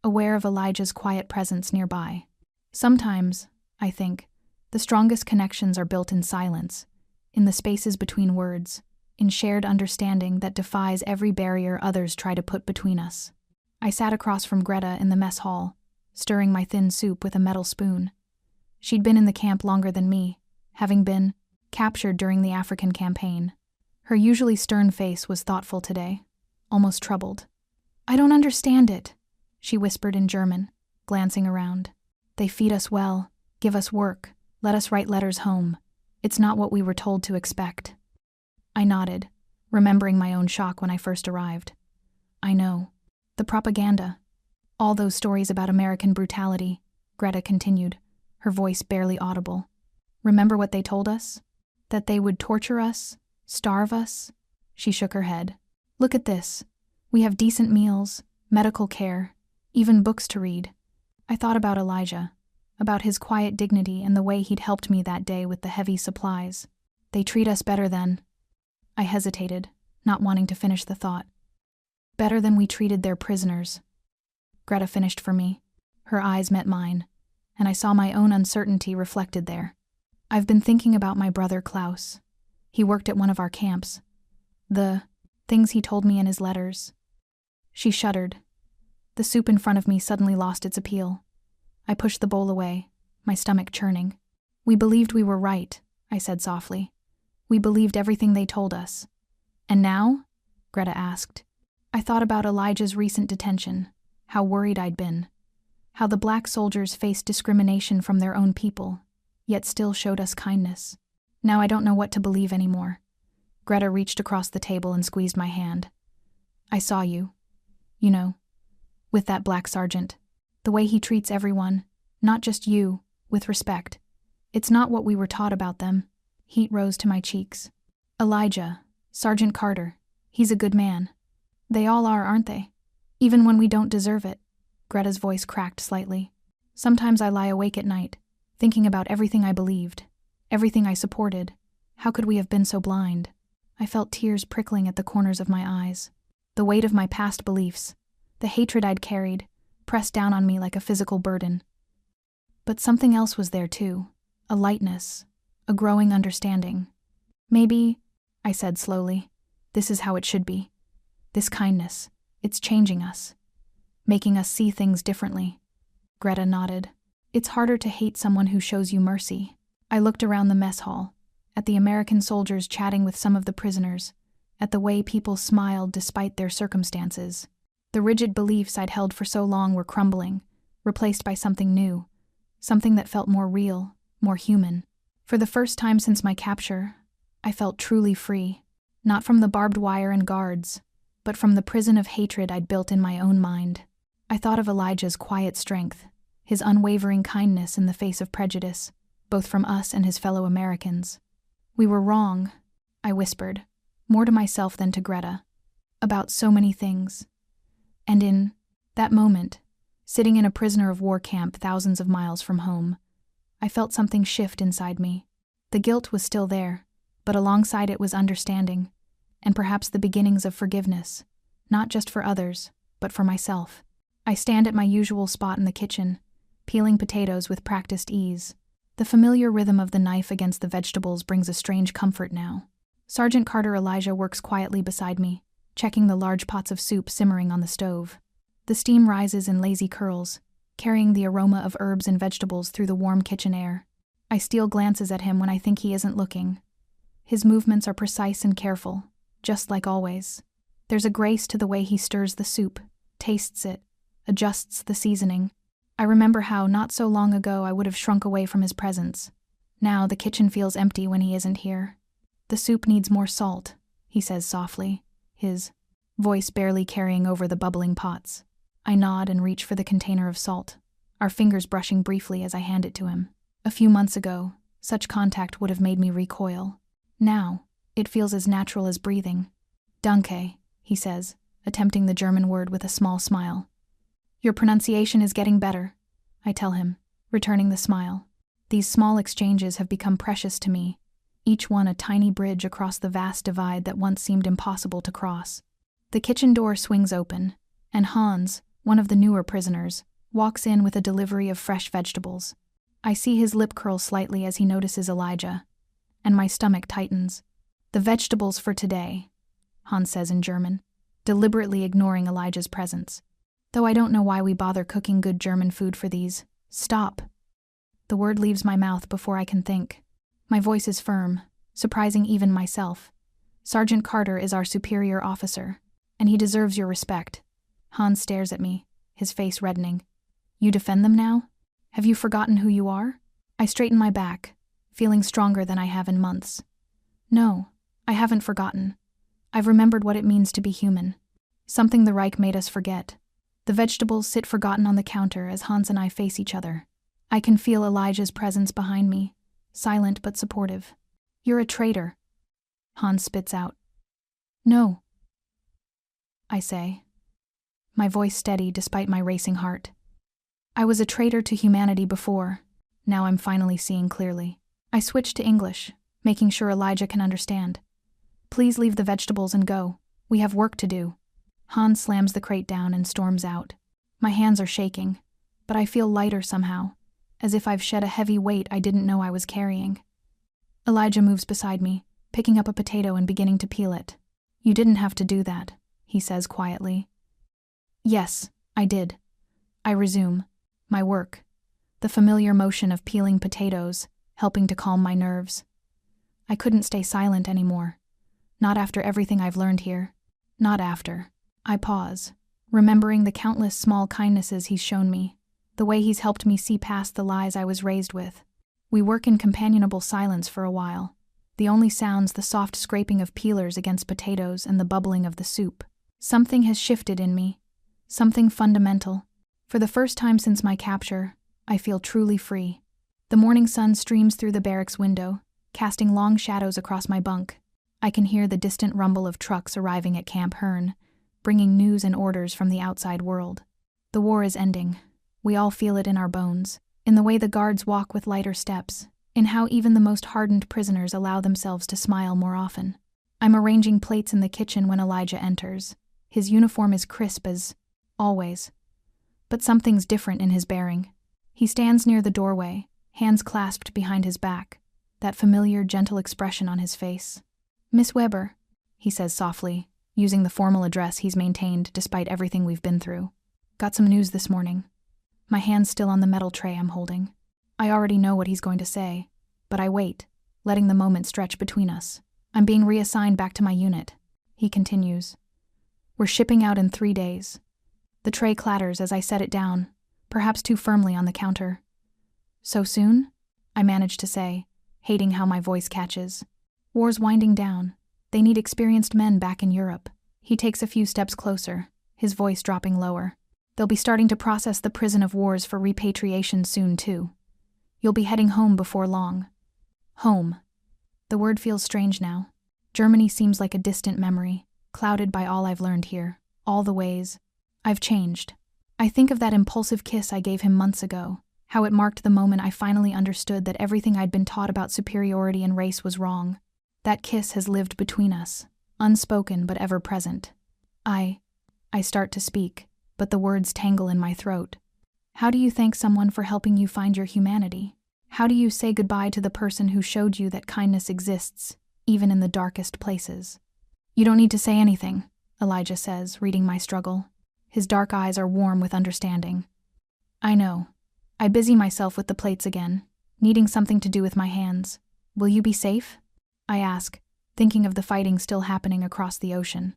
aware of Elijah's quiet presence nearby. Sometimes, I think, the strongest connections are built in silence, in the spaces between words, in shared understanding that defies every barrier others try to put between us. I sat across from Greta in the mess hall, stirring my thin soup with a metal spoon. She'd been in the camp longer than me, having been captured during the African campaign. Her usually stern face was thoughtful today, almost troubled. "I don't understand it," she whispered in German, glancing around. "They feed us well, give us work, let us write letters home. It's not what we were told to expect." I nodded, remembering my own shock when I first arrived. "I know. The propaganda. All those stories about American brutality," Greta continued, her voice barely audible. Remember what they told us? That they would torture us? Starve us? She shook her head. Look at this. We have decent meals, medical care, even books to read. I thought about Elijah, about his quiet dignity and the way he'd helped me that day with the heavy supplies. They treat us better than... I hesitated, not wanting to finish the thought. Better than we treated their prisoners. Greta finished for me. Her eyes met mine, and I saw my own uncertainty reflected there. I've been thinking about my brother Klaus. He worked at one of our camps. The things he told me in his letters. She shuddered. The soup in front of me suddenly lost its appeal. I pushed the bowl away, my stomach churning. We believed we were right, I said softly. We believed everything they told us. And now? Greta asked. I thought about Elijah's recent detention, how worried I'd been, how the black soldiers faced discrimination from their own people, yet still showed us kindness. Now I don't know what to believe anymore. Greta reached across the table and squeezed my hand. I saw you. You know, with that black sergeant. The way he treats everyone, not just you, with respect. It's not what we were taught about them. Heat rose to my cheeks. Elijah, Sergeant Carter, he's a good man. They all are, aren't they? Even when we don't deserve it. Greta's voice cracked slightly. Sometimes I lie awake at night, thinking about everything I believed, everything I supported. How could we have been so blind? I felt tears prickling at the corners of my eyes. The weight of my past beliefs, the hatred I'd carried, pressed down on me like a physical burden. But something else was there too, a lightness, a growing understanding. Maybe, I said slowly, this is how it should be. This kindness, it's changing us, making us see things differently. Greta nodded. It's harder to hate someone who shows you mercy. I looked around the mess hall, at the American soldiers chatting with some of the prisoners, at the way people smiled despite their circumstances. The rigid beliefs I'd held for so long were crumbling, replaced by something new, something that felt more real, more human. For the first time since my capture, I felt truly free, not from the barbed wire and guards, but from the prison of hatred I'd built in my own mind. I thought of Elijah's quiet strength, his unwavering kindness in the face of prejudice, both from us and his fellow Americans. We were wrong, I whispered, more to myself than to Greta, about so many things. And in that moment, sitting in a prisoner of war camp thousands of miles from home, I felt something shift inside me. The guilt was still there, but alongside it was understanding, and perhaps the beginnings of forgiveness, not just for others, but for myself. I stand at my usual spot in the kitchen, peeling potatoes with practiced ease. The familiar rhythm of the knife against the vegetables brings a strange comfort now. Sergeant Carter Elijah works quietly beside me, checking the large pots of soup simmering on the stove. The steam rises in lazy curls, carrying the aroma of herbs and vegetables through the warm kitchen air. I steal glances at him when I think he isn't looking. His movements are precise and careful, just like always. There's a grace to the way he stirs the soup, tastes it, adjusts the seasoning. I remember how, not so long ago, I would have shrunk away from his presence. Now the kitchen feels empty when he isn't here. The soup needs more salt, he says softly, his voice barely carrying over the bubbling pots. I nod and reach for the container of salt, our fingers brushing briefly as I hand it to him. A few months ago, such contact would have made me recoil. Now, it feels as natural as breathing. Danke, he says, attempting the German word with a small smile. Your pronunciation is getting better, I tell him, returning the smile. These small exchanges have become precious to me, each one a tiny bridge across the vast divide that once seemed impossible to cross. The kitchen door swings open, and Hans, one of the newer prisoners, walks in with a delivery of fresh vegetables. I see his lip curl slightly as he notices Elijah, and my stomach tightens. The vegetables for today, Hans says in German, deliberately ignoring Elijah's presence. Though I don't know why we bother cooking good German food for these. Stop. The word leaves my mouth before I can think. My voice is firm, surprising even myself. Sergeant Carter is our superior officer, and he deserves your respect. Hans stares at me, his face reddening. You defend them now? Have you forgotten who you are? I straighten my back, feeling stronger than I have in months. No, I haven't forgotten. I've remembered what it means to be human. Something the Reich made us forget. The vegetables sit forgotten on the counter as Hans and I face each other. I can feel Elijah's presence behind me, silent but supportive. "You're a traitor," Hans spits out. "No," I say, my voice steady despite my racing heart. "I was a traitor to humanity before. Now I'm finally seeing clearly." I switch to English, making sure Elijah can understand. "Please leave the vegetables and go. We have work to do." Hans slams the crate down and storms out. My hands are shaking, but I feel lighter somehow, as if I've shed a heavy weight I didn't know I was carrying. Elijah moves beside me, picking up a potato and beginning to peel it. "You didn't have to do that," he says quietly. "Yes, I did." I resume. My work. The familiar motion of peeling potatoes, helping to calm my nerves. I couldn't stay silent anymore. Not after everything I've learned here. Not after. I pause, remembering the countless small kindnesses he's shown me, the way he's helped me see past the lies I was raised with. We work in companionable silence for a while. The only sounds the soft scraping of peelers against potatoes and the bubbling of the soup. Something has shifted in me. Something fundamental. For the first time since my capture, I feel truly free. The morning sun streams through the barracks window, casting long shadows across my bunk. I can hear the distant rumble of trucks arriving at Camp Hearn, bringing news and orders from the outside world. The war is ending. We all feel it in our bones, in the way the guards walk with lighter steps, in how even the most hardened prisoners allow themselves to smile more often. I'm arranging plates in the kitchen when Elijah enters. His uniform is crisp as always, but something's different in his bearing. He stands near the doorway, hands clasped behind his back, that familiar, gentle expression on his face. "Miss Weber," he says softly, using the formal address he's maintained despite everything we've been through. "Got some news this morning." My hand's still on the metal tray I'm holding. I already know what he's going to say, but I wait, letting the moment stretch between us. "I'm being reassigned back to my unit," he continues. "We're shipping out in 3 days." The tray clatters as I set it down, perhaps too firmly on the counter. "So soon?" I manage to say, hating how my voice catches. "War's winding down. They need experienced men back in Europe." He takes a few steps closer, his voice dropping lower. "They'll be starting to process the prison of wars for repatriation soon, too. You'll be heading home before long." Home. The word feels strange now. Germany seems like a distant memory, clouded by all I've learned here, all the ways I've changed. I think of that impulsive kiss I gave him months ago, how it marked the moment I finally understood that everything I'd been taught about superiority and race was wrong. That kiss has lived between us, unspoken but ever present. I start to speak, but the words tangle in my throat. How do you thank someone for helping you find your humanity? How do you say goodbye to the person who showed you that kindness exists, even in the darkest places? "You don't need to say anything," Elijah says, reading my struggle. His dark eyes are warm with understanding. I know. I busy myself with the plates again, needing something to do with my hands. "Will you be safe?" I ask, thinking of the fighting still happening across the ocean.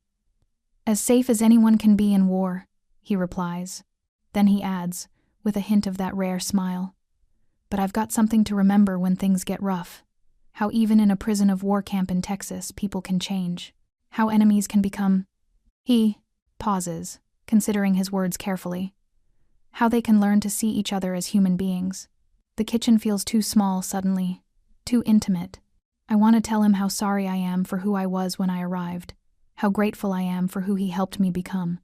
"As safe as anyone can be in war," he replies. Then he adds, with a hint of that rare smile, "But I've got something to remember when things get rough. How even in a prison of war camp in Texas, people can change. How enemies can become..." He pauses, considering his words carefully. "How they can learn to see each other as human beings." The kitchen feels too small suddenly, too intimate. I want to tell him how sorry I am for who I was when I arrived, how grateful I am for who he helped me become.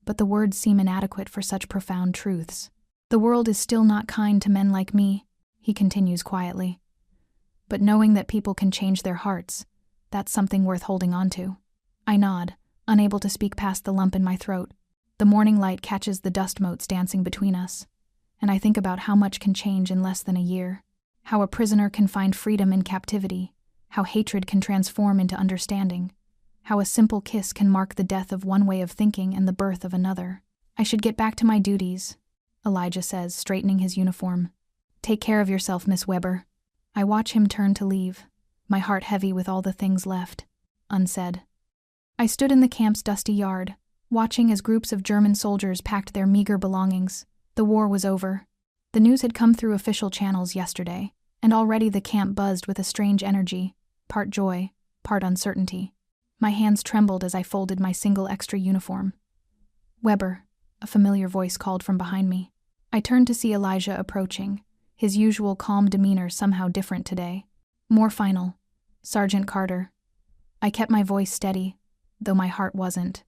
But the words seem inadequate for such profound truths. "The world is still not kind to men like me," he continues quietly. "But knowing that people can change their hearts, that's something worth holding on to." I nod, unable to speak past the lump in my throat. The morning light catches the dust motes dancing between us, and I think about how much can change in less than a year. How a prisoner can find freedom in captivity, how hatred can transform into understanding, how a simple kiss can mark the death of one way of thinking and the birth of another. "I should get back to my duties," Elijah says, straightening his uniform. "Take care of yourself, Miss Weber." I watch him turn to leave, my heart heavy with all the things left unsaid. I stood in the camp's dusty yard, watching as groups of German soldiers packed their meager belongings. The war was over. The news had come through official channels yesterday, and already the camp buzzed with a strange energy, part joy, part uncertainty. My hands trembled as I folded my single extra uniform. "Weber," a familiar voice called from behind me. I turned to see Elijah approaching, his usual calm demeanor somehow different today. More final. Sergeant Carter. I kept my voice steady, though my heart wasn't.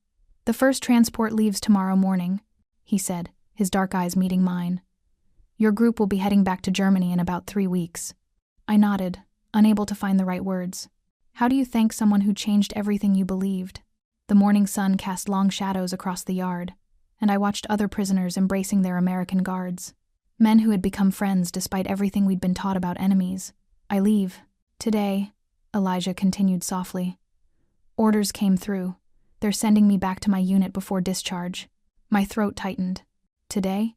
The first transport leaves tomorrow morning, he said, his dark eyes meeting mine. Your group will be heading back to Germany in about 3 weeks. I nodded, unable to find the right words. How do you thank someone who changed everything you believed? The morning sun cast long shadows across the yard, and I watched other prisoners embracing their American guards. Men who had become friends despite everything we'd been taught about enemies. I leave. Today, Elijah continued softly. Orders came through. They're sending me back to my unit before discharge. My throat tightened. Today?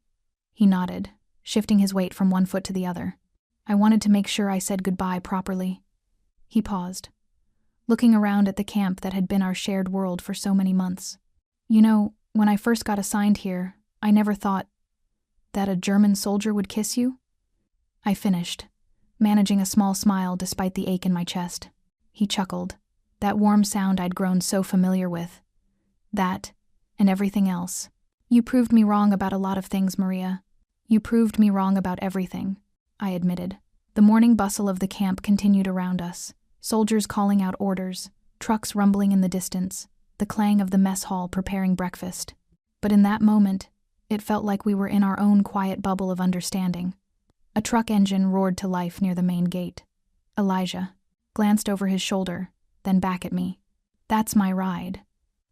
He nodded, shifting his weight from one foot to the other. I wanted to make sure I said goodbye properly. He paused, looking around at the camp that had been our shared world for so many months. You know, when I first got assigned here, I never thought that a German soldier would kiss you? I finished, managing a small smile despite the ache in my chest. He chuckled, that warm sound I'd grown so familiar with. That, and everything else. You proved me wrong about a lot of things, Maria. You proved me wrong about everything, I admitted. The morning bustle of the camp continued around us, soldiers calling out orders, trucks rumbling in the distance, the clang of the mess hall preparing breakfast. But in that moment, it felt like we were in our own quiet bubble of understanding. A truck engine roared to life near the main gate. Elijah glanced over his shoulder, then back at me. That's my ride.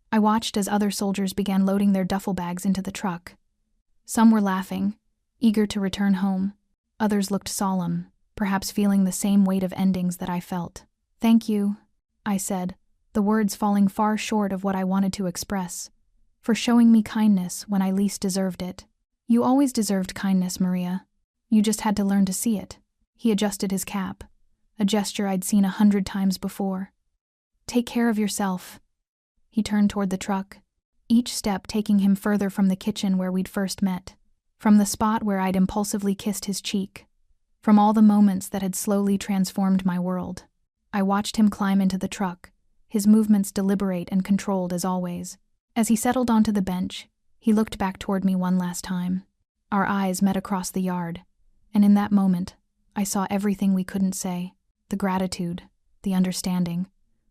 I watched as other soldiers began loading their duffel bags into the truck. Some were laughing, eager to return home. Others looked solemn, perhaps feeling the same weight of endings that I felt. Thank you, I said, the words falling far short of what I wanted to express, for showing me kindness when I least deserved it. You always deserved kindness, Maria. You just had to learn to see it. He adjusted his cap, a gesture I'd seen 100 times before. Take care of yourself. He turned toward the truck, each step taking him further from the kitchen where we'd first met, from the spot where I'd impulsively kissed his cheek, from all the moments that had slowly transformed my world. I watched him climb into the truck, his movements deliberate and controlled as always. As he settled onto the bench, he looked back toward me one last time. Our eyes met across the yard, and in that moment, I saw everything we couldn't say. The gratitude, the understanding,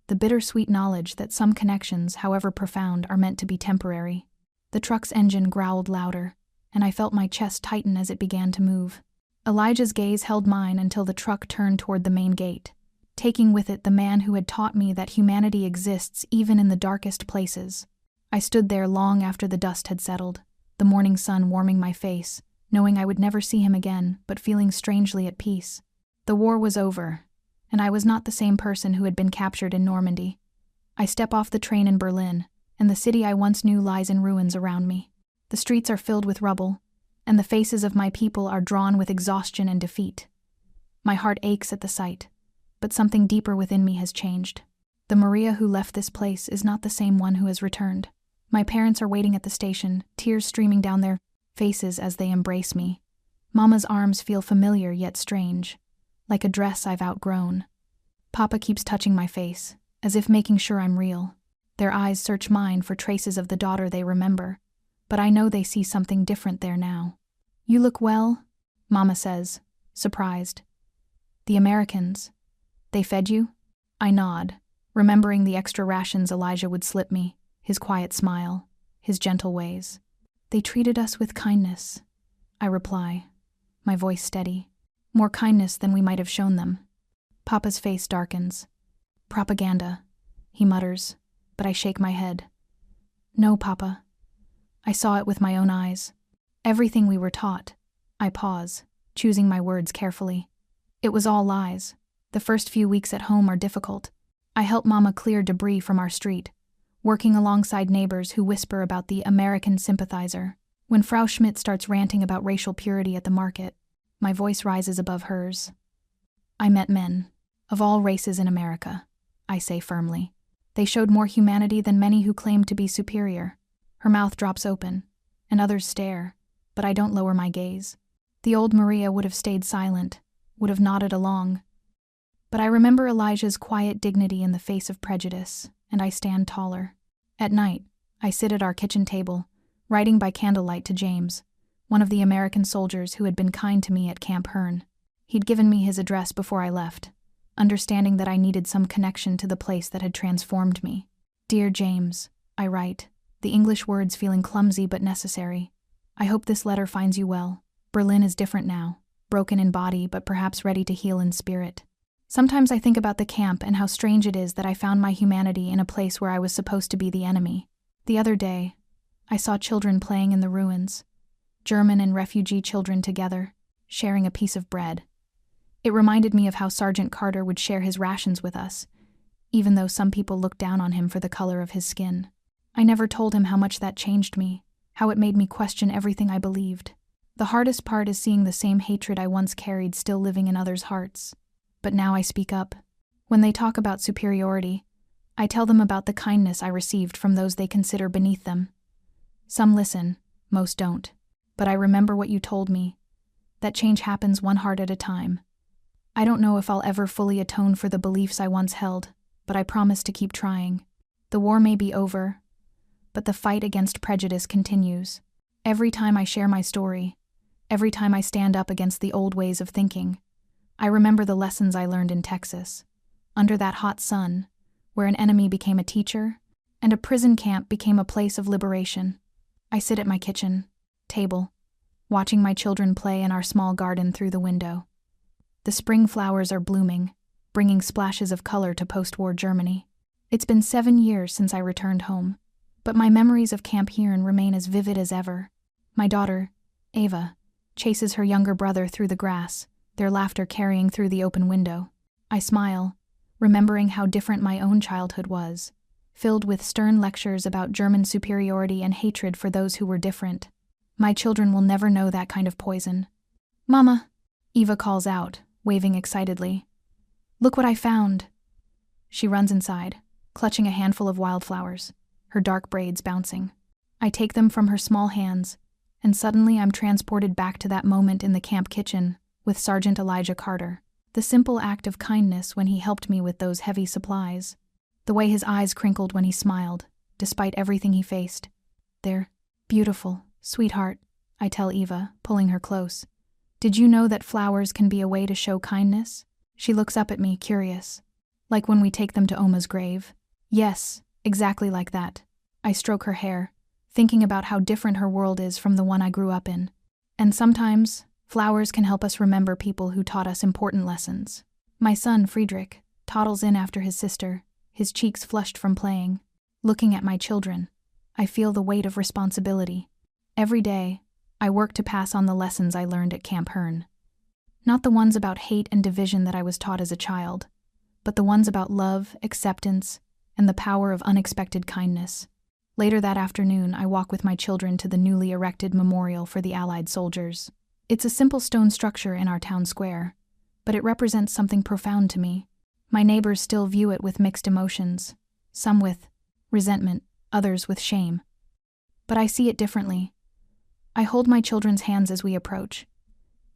the bittersweet knowledge that some connections, however profound, are meant to be temporary. The truck's engine growled louder, and I felt my chest tighten as it began to move. Elijah's gaze held mine until the truck turned toward the main gate, taking with it the man who had taught me that humanity exists even in the darkest places. I stood there long after the dust had settled, the morning sun warming my face, knowing I would never see him again, but feeling strangely at peace. The war was over, and I was not the same person who had been captured in Normandy. I step off the train in Berlin, and the city I once knew lies in ruins around me. The streets are filled with rubble, and the faces of my people are drawn with exhaustion and defeat. My heart aches at the sight, but something deeper within me has changed. The Maria who left this place is not the same one who has returned. My parents are waiting at the station, tears streaming down their faces as they embrace me. Mama's arms feel familiar yet strange, like a dress I've outgrown. Papa keeps touching my face, as if making sure I'm real. Their eyes search mine for traces of the daughter they remember, but I know they see something different there now. You look well, Mama says, surprised. The Americans, they fed you? I nod, remembering the extra rations Elijah would slip me, his quiet smile, his gentle ways. They treated us with kindness, I reply, my voice steady. More kindness than we might have shown them. Papa's face darkens. Propaganda, he mutters, but I shake my head. No, Papa. I saw it with my own eyes. Everything we were taught. I pause, choosing my words carefully. It was all lies. The first few weeks at home are difficult. I help Mama clear debris from our street, working alongside neighbors who whisper about the American sympathizer. When Frau Schmidt starts ranting about racial purity at the market, my voice rises above hers. I met men, of all races in America, I say firmly. They showed more humanity than many who claimed to be superior. Her mouth drops open, and others stare, but I don't lower my gaze. The old Maria would have stayed silent, would have nodded along. But I remember Elijah's quiet dignity in the face of prejudice, and I stand taller. At night, I sit at our kitchen table, writing by candlelight to James, one of the American soldiers who had been kind to me at Camp Hearn. He'd given me his address before I left, understanding that I needed some connection to the place that had transformed me. "Dear James," I write, the English words feeling clumsy but necessary. "I hope this letter finds you well. Berlin is different now, broken in body but perhaps ready to heal in spirit. Sometimes I think about the camp and how strange it is that I found my humanity in a place where I was supposed to be the enemy. The other day, I saw children playing in the ruins, German and refugee children together, sharing a piece of bread. It reminded me of how Sergeant Carter would share his rations with us, even though some people looked down on him for the color of his skin. I never told him how much that changed me, how it made me question everything I believed. The hardest part is seeing the same hatred I once carried still living in others' hearts. But now I speak up. When they talk about superiority, I tell them about the kindness I received from those they consider beneath them. Some listen, most don't. But I remember what you told me, that change happens one heart at a time. I don't know if I'll ever fully atone for the beliefs I once held, but I promise to keep trying. The war may be over, but the fight against prejudice continues. Every time I share my story, every time I stand up against the old ways of thinking, I remember the lessons I learned in Texas, under that hot sun, where an enemy became a teacher, and a prison camp became a place of liberation. I sit at my kitchen table, watching my children play in our small garden through the window. The spring flowers are blooming, bringing splashes of color to post-war Germany. It's been 7 years since I returned home, but my memories of Camp Hearn remain as vivid as ever. My daughter, Ava, chases her younger brother through the grass, their laughter carrying through the open window. I smile, remembering how different my own childhood was, filled with stern lectures about German superiority and hatred for those who were different. My children will never know that kind of poison. "Mama," Eva calls out, waving excitedly. "Look what I found." She runs inside, clutching a handful of wildflowers, her dark braids bouncing. I take them from her small hands, and suddenly I'm transported back to that moment in the camp kitchen with Sergeant Elijah Carter. The simple act of kindness when he helped me with those heavy supplies. The way his eyes crinkled when he smiled, despite everything he faced. "They're beautiful, sweetheart," I tell Eva, pulling her close. "Did you know that flowers can be a way to show kindness?" She looks up at me, curious. "Like when we take them to Oma's grave?" "Yes, exactly like that." I stroke her hair, thinking about how different her world is from the one I grew up in. And sometimes, flowers can help us remember people who taught us important lessons. My son, Friedrich, toddles in after his sister, his cheeks flushed from playing. Looking at my children, I feel the weight of responsibility. Every day, I work to pass on the lessons I learned at Camp Hearn. Not the ones about hate and division that I was taught as a child, but the ones about love, acceptance, and the power of unexpected kindness. Later that afternoon, I walk with my children to the newly erected memorial for the Allied soldiers. It's a simple stone structure in our town square, but it represents something profound to me. My neighbors still view it with mixed emotions, some with resentment, others with shame. But I see it differently. I hold my children's hands as we approach.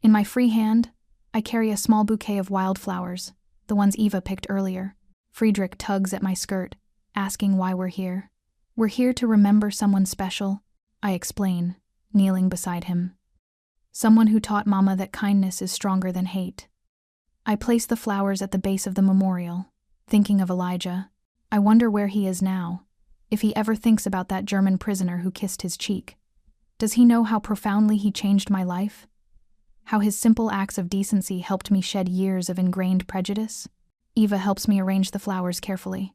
In my free hand, I carry a small bouquet of wildflowers, the ones Eva picked earlier. Friedrich tugs at my skirt, asking why we're here. "We're here to remember someone special," I explain, kneeling beside him. "Someone who taught Mama that kindness is stronger than hate." I place the flowers at the base of the memorial, thinking of Elijah. I wonder where he is now, if he ever thinks about that German prisoner who kissed his cheek. Does he know how profoundly he changed my life? How his simple acts of decency helped me shed years of ingrained prejudice? Eva helps me arrange the flowers carefully.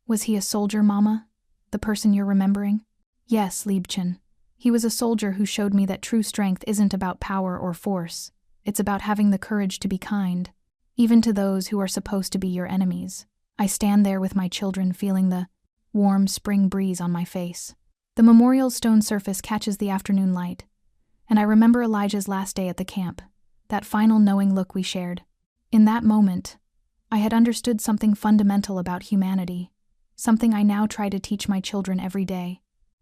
"Was he a soldier, Mama? The person you're remembering?" "Yes, Liebchen. He was a soldier who showed me that true strength isn't about power or force. It's about having the courage to be kind, even to those who are supposed to be your enemies." I stand there with my children, feeling the warm spring breeze on my face. The memorial's stone surface catches the afternoon light, and I remember Elijah's last day at the camp, that final knowing look we shared. In that moment, I had understood something fundamental about humanity, something I now try to teach my children every day.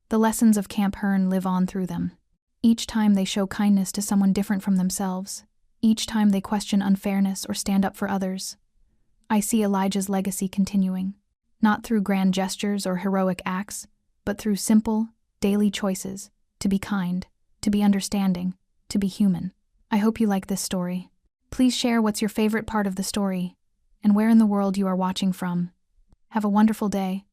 The lessons of Camp Hearn live on through them. Each time they show kindness to someone different from themselves, each time they question unfairness or stand up for others, I see Elijah's legacy continuing, not through grand gestures or heroic acts, but through simple, daily choices to be kind, to be understanding, to be human. I hope you like this story. Please share what's your favorite part of the story and where in the world you are watching from. Have a wonderful day.